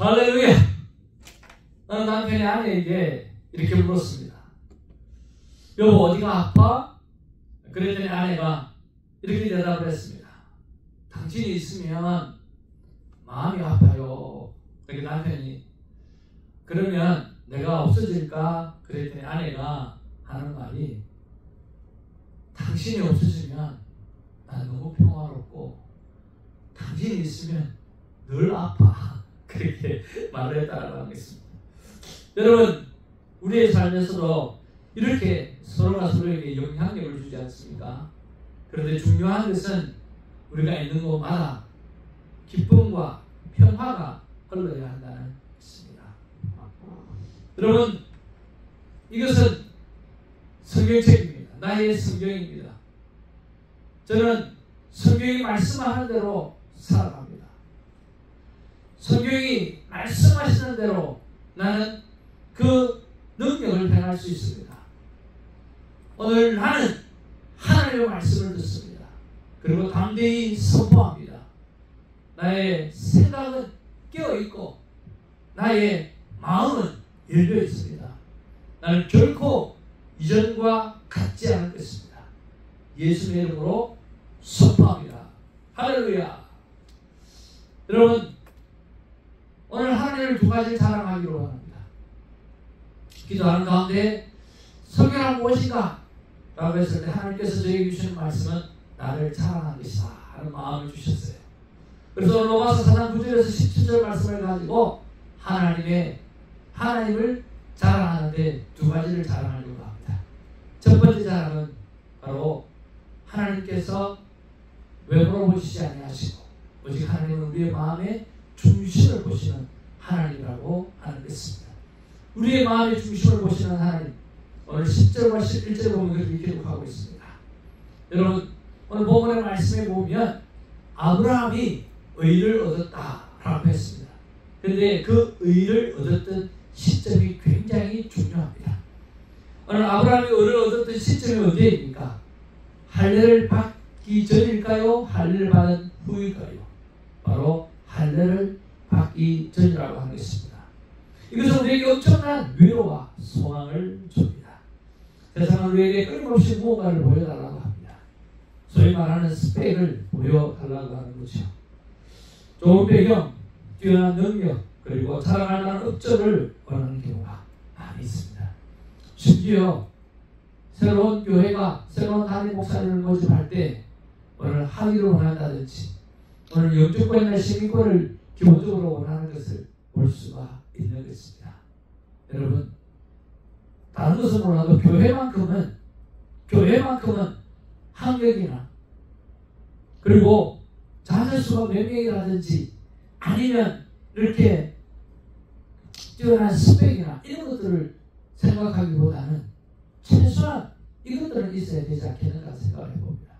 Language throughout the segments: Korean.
할렐루야! 나는 남편의 아내에게 이렇게 물었습니다. 여보, 어디가 아파? 그랬더니 아내가 이렇게 대답을 했습니다. 당신이 있으면 마음이 아파요. 그렇게 남편이, 그러면 내가 없어질까? 그랬더니 아내가 하는 말이, 당신이 없어지면 난 너무 평화롭고 당신이 있으면 늘 아파. 그렇게 말을 했다고 하겠습니다. 여러분, 우리의 삶에서도 이렇게 서로가 서로에게 영향력을 주지 않습니까? 그런데 중요한 것은 우리가 있는 곳마다 기쁨과 평화가 흘러야 한다는 것입니다. 여러분, 이것은 성경책입니다. 나의 성경입니다. 저는 성경이 말씀하는 대로 살아갑니다. 성경이 말씀하시는 대로 나는 그 능력을 행할 수 있습니다. 오늘 나는 하나님의 말씀을 듣습니다. 그리고 담대히 선포합니다. 나의 생각은 깨어있고 나의 마음은 열려 있습니다. 나는 결코 이전과 같지 않을 것입니다. 예수의 이름으로 선포합니다. 할렐루야. 여러분, 오늘 하나님을 두 가지 자랑하기로 합니다. 기도하는 가운데 성경은 무엇인가? 라고 했을 때 하나님께서 저에게 주시는 말씀은 나를 자랑한 것이다 하는 마음을 주셨어요. 그래서 로마서 4장 9절에서 17절 말씀을 가지고 하나님을 자랑하는데 두 가지를 자랑하려고 합니다. 첫 번째 자랑은 바로 하나님께서 외모로 보시지 아니하시고 오직 하나님은 우리의 마음의 중심을 보시는 하나님이라고 하는 것입니다. 우리의 마음의 중심을 보시는 하나님, 오늘 10절과 11절에 보면 그렇게 기록하고 있습니다. 여러분, 오늘 본문의 말씀에 보면 아브라함이 의를 얻었다라고 했습니다. 그런데 그 의를 얻었던 시점이 굉장히 중요합니다. 오늘 아브라함이 의를 얻었던 시점이 어디입니까? 할례를 받기 전일까요? 할례를 받은 후일까요? 바로 할례를 받기 전이라고 하는 것입니다. 이것은 우리에게 엄청난 위로와 소망을 줍니다. 세상은 우리에게 끊임없이 무언가를 보여달라고 합니다. 소위 말하는 스펙을 보여달라고 하는 거죠. 좋은 배경, 뛰어난 능력, 그리고 자랑할 만한 업적을 원하는 경우가 많이 있습니다. 심지어 새로운 교회가 새로운 담임 목사님을 모집할 때 오늘 학위를 원한다든지 오늘 영주권이나 시민권을 기본적으로 원하는 것을 볼 수가 있는 것입니다. 여러분, 다른 것은 몰라도 교회만큼은 학력이나 그리고 자녀수가 몇 명이라든지 아니면 이렇게 뛰어난 스펙이나 이런 것들을 생각하기보다는 최소한 이것들은 있어야 되지 않겠는가 생각을 해봅니다.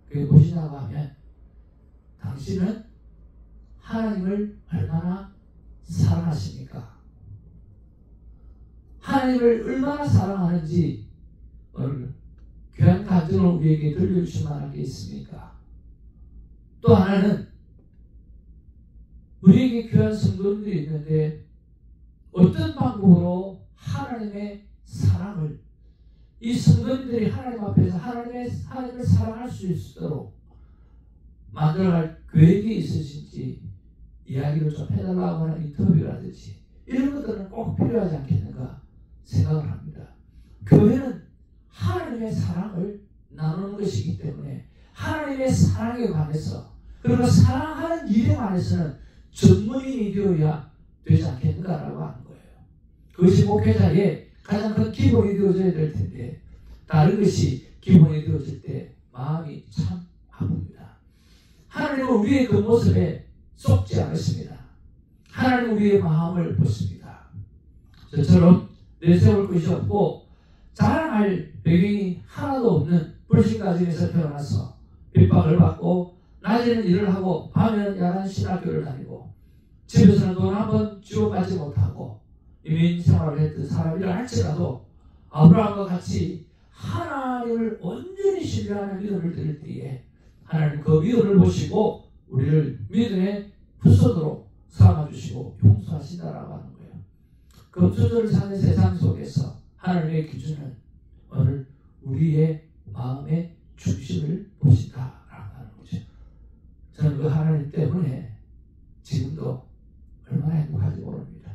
그게 무엇이냐고 하면 당신은 하나님을 얼마나 사랑하십니까? 하나님을 얼마나 사랑하는지 오늘 귀한 간증을 우리에게 들려주실 만한 게 있습니까? 또 하나는 우리에게 귀한 성도들이 있는데 어떤 방법으로 하나님의 사랑을 이 성도들이 하나님 앞에서 하나님을 사랑할 수 있도록 만들어갈 계획이 있으신지 이야기를 좀 해달라고 하는 인터뷰라든지 이런 것들은 꼭 필요하지 않겠는가 생각을 합니다. 교회는 하나님의 사랑을 나누는 것이기 때문에 하나님의 사랑에 관해서 그리고 사랑하는 일에 관해서는 전문인이 되어야 되지 않겠는가라고 하는 거예요. 그것이 목회자의 가장 큰 기본이 되어져야 될 텐데 다른 것이 기본이 되어질 때 마음이 참 아픕니다. 하나님은 우리의 그 모습에 쏙지 않으십니다. 하나님은 우리의 마음을 보십니다. 저처럼 내세울 것이 없고 자랑할 배경이 하나도 없는 불신가정에서 태어나서 핍박을 받고 낮에는 일을 하고 밤에는 야간 신학교를 다니고 집에서는 돈 한 번 쥐어가지 못하고 이민 생활을 했던 사람이라 할지라도 아브라함과 같이 하나님을 온전히 신뢰하는 믿음을 드릴 때에 하나님 그 믿음을 보시고 우리를 믿음의 후손으로 삼아주시고 용서하신다라고 하는 거예요. 금수저를 사는 세상 속에서 하나님의 기준은 오늘 우리의 마음의 중심을 보신다라고 하는 거죠. 저는 그 하나님 때문에 지금도 얼마나 행복한지 모릅니다.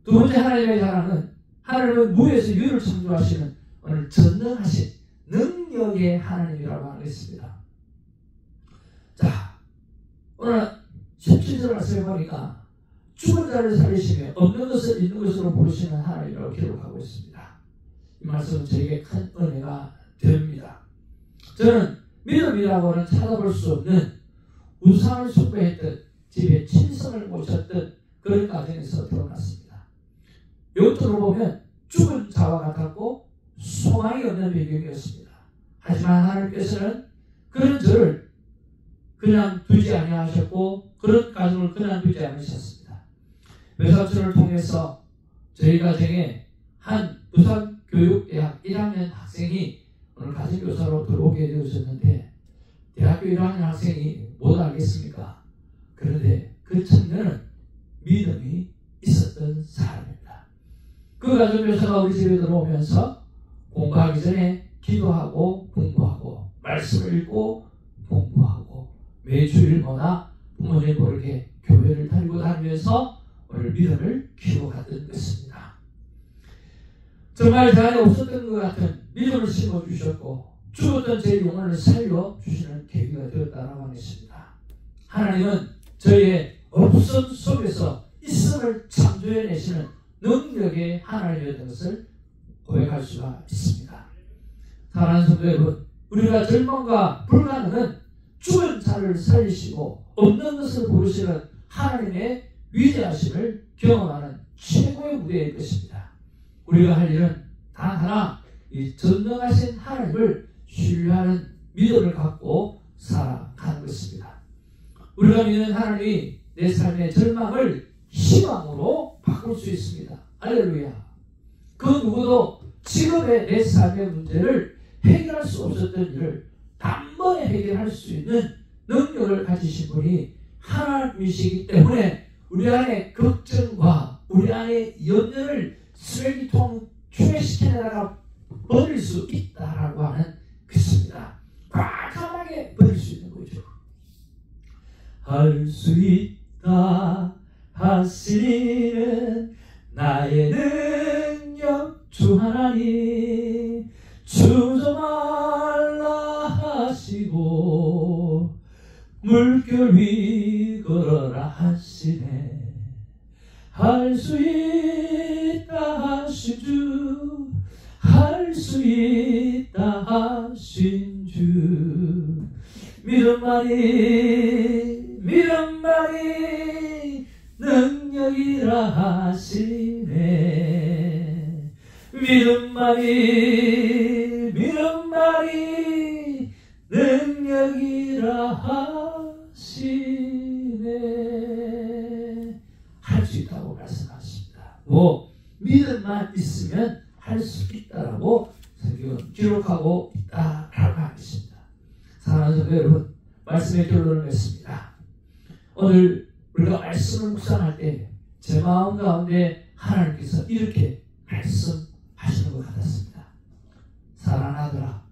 두 번째 하나님의 자랑은 하나님은 무에서 유를 창조하시는 오늘 전능하신 능력의 하나님이라고 하는 것입니다. 자, 오늘 17절 말씀해 보니까 죽은 자를 살리시며 없는 것을 있는 것으로 부르시는 하나님이라고 기록하고 있습니다. 이 말씀은 저에게 큰 은혜가 됩니다. 저는 믿음이라고는 찾아볼 수 없는 우상을 숭배했던 집에 친성을 모셨던 그런 가정에서 태어났습니다. 영적으로 보면 죽은 자와 같았고 소망이 없는 배경이었습니다. 하지만 하나님께서는 그런 저를 그냥 두지 아니하셨고 그런 가정을 그냥 두지 않으셨습니다. 외삼촌을 통해서 저희 가정에 한 부산교육대학 1학년 학생이 오늘 가정교사로 들어오게 되어졌는데 대학교 1학년 학생이 못 알겠습니까? 그런데 그 청년은 믿음이 있었던 사람입니다. 그 가정교사가 우리 집에 들어오면서 공부하기 전에 기도하고 공부하고 말씀을 읽고 공부하고 매주일마다 부모님과 이렇게 교회를 다니고 다니면서 오늘 믿음을 키워갔던 것입니다. 정말 제 안에 없었던 것 같은 믿음을 심어주셨고 죽었던 제 영혼을 살려주시는 계기가 되었다라고 하겠습니다. 하나님은 저희의 없음 속에서 있음을 창조해내시는 능력의 하나님이었던 것을 고백할 수가 있습니다. 사랑하는 성도 여러분, 우리가 절망과 불가능은 죽은 자를 살리시고 없는 것을 부르시는 하나님의 위대하심을 경험하는 최고의 무대일 것입니다. 우리가 할 일은 단 하나, 이 전능하신 하나님을 신뢰하는 믿음을 갖고 살아가는 것입니다. 우리가 믿는 하나님이 내 삶의 절망을 희망으로 바꿀 수 있습니다. 할렐루야. 그 누구도 지금의 내 삶의 문제를 해결할 수 없었던 일을 단번에 해결할 수 있는 능력을 가지신 분이 하나님이시기 때문에 우리 안에 걱정과 우리 안에 염려를 쓰레기통 추회시켜내다가 버릴 수 있다라고 하는 것입니다. 과감하게 버릴 수 있는 거죠. 할 수 있다 하시는 나의 능력 주 하나님 주저 말라 하시고 물결 위 걸어라 하시네. 할 수 있다 하신 주, 할 수 있다 하신 주, 믿음만이 능력이라 하시네. 믿음만이 능력이라 하시네. 할 수 있다고 말씀하십니다. 믿음만 있으면 할 수 있다라고 성경은 기록하고 있다라고 하겠습니다. 사랑하는 성도 여러분, 말씀의 결론을 맺습니다. 오늘 우리가 말씀을 묵상할 때 제 마음 가운데 하나님께서 이렇게 말씀하시는 것 같았습니다. 사랑하더라,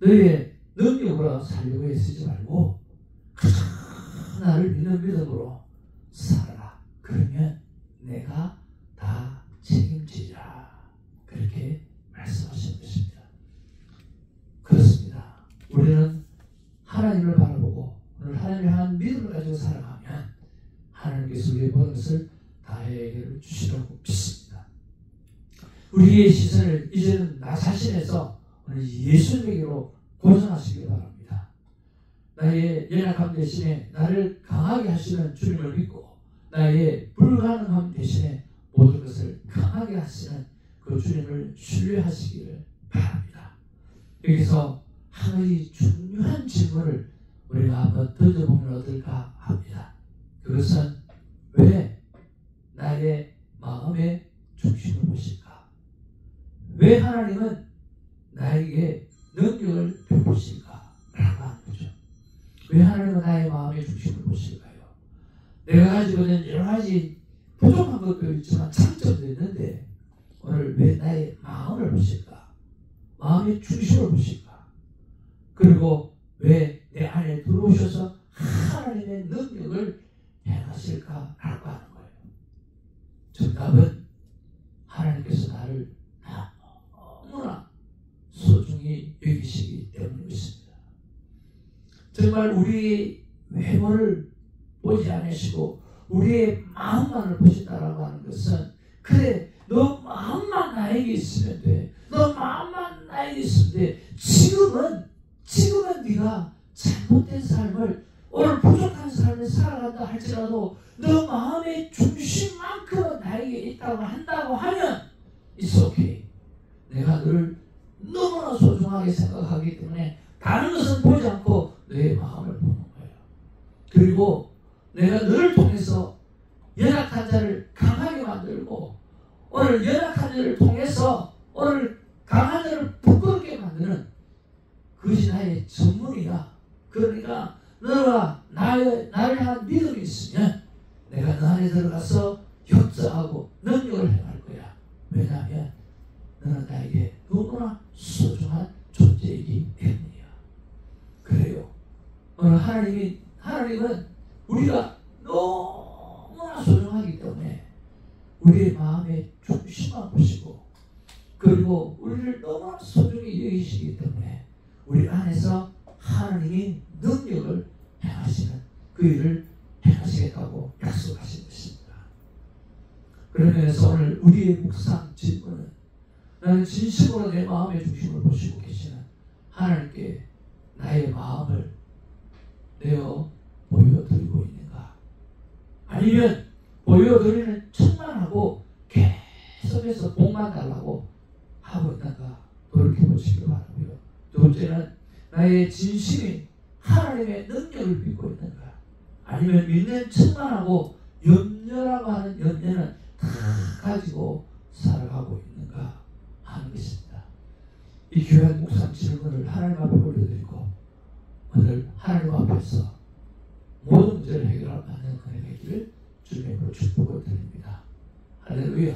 너의 능력으로 살려고 애쓰지 말고 나를 믿는 믿음으로 살아라. 그러면 내가 다 책임지라. 그렇게 말씀하시는 것입니다. 그렇습니다. 우리는 하나님을 바라보고 오늘 하나님을 향한 믿음을 가지고 살아가면 하나님께서 우리의 모든 것을 다 해결해 주시라고 믿습니다. 우리의 시선을 이제는 나 자신에서 오늘 예수님에게로 고정하시기 바랍니다. 나의 연약함 대신에 나를 강하게 하시는 주님을 믿고 나의 불가능함 대신에 모든 것을 강하게 하시는 그 주님을 신뢰하시기를 바랍니다. 여기서 한 가지 중요한 질문을 우리가 한번 던져보면 어떨까 합니다. 그것은 왜 나의 마음의 중심을 보실까? 왜 하나님은 나에게 능력을 베푸실까? 라고 하는 거죠. 왜 하나님은 나의 마음의 중심을 보실까요? 내가 가지고 있는 여러 가지 부족한 것도 있지만 장점도 있는데 오늘 왜 나의 마음을 보실까? 마음의 중심을 보실까? 그리고 왜 내 안에 들어오셔서 하나님의 능력을 행하실까? 라고 하는 거예요. 정답은 하나님께서 나를 너무나 소중히 여기시기 때문입니다. 정말 우리 외모를 보지 않으시고 우리의 마음만을 보신다라고 하는 것은 그래 너 마음만 나에게 있으면 돼. 너 마음만 나에게 있으면 돼. 지금은 네가 잘못된 삶을 오늘 부족한 삶을 살아간다 할지라도 너 마음의 중심만큼은 나에게 있다고 한다고 하면 it's okay. 내가 너를 너무나 소중하게 생각하기 때문에 다른 것은 보지 않고 너의 마음을 보는 거예요. 그리고 내가 너를 통해서 연약한 자를 강하게 만들고 오늘 연약한 자를 통해서 오늘 강한 자를 부끄럽게 만드는 그것이 나의 전문이다. 그러니까 너가 나를 향한 믿음이 있으면 내가 너 안에 들어가서 역사하고 능력을 행할 거야. 왜냐하면 너는 나에게 너무나 소중한 존재이기 때문이야. 그래요. 오늘 하나님은 우리가 너무나 소중하기 때문에 우리의 마음의 중심만 보시고 그리고 우리를 너무나 소중히 여기시기 때문에 우리 안에서 하나님이 능력을 행하시는 그 일을 행하시겠다고 약속하신 것입니다. 그러면서 오늘 우리의 묵상 질문은 나는 진심으로 내 마음의 중심을 보시고 계시는 하나님께 나의 마음을 내어 보여드리고 있는가? 아니면 보여드리는 척만 하고 계속해서 복만 달라고 하고 있는가? 돌이켜보시기 바라고요. 두 번째는 나의 진심이 하나님의 능력을 믿고 있는가? 아니면 믿는 척만 하고 염려라고 하는 염려는 다 가지고 살아가고 있는가 하는 것입니다. 이 귀한 묵상 질문을 하나님 앞에 올려드리고 오늘 하나님 앞에서 모든 문제를 해결할 만한 은혜가 있기를 주님으로 축복을 드립니다. 할렐루야.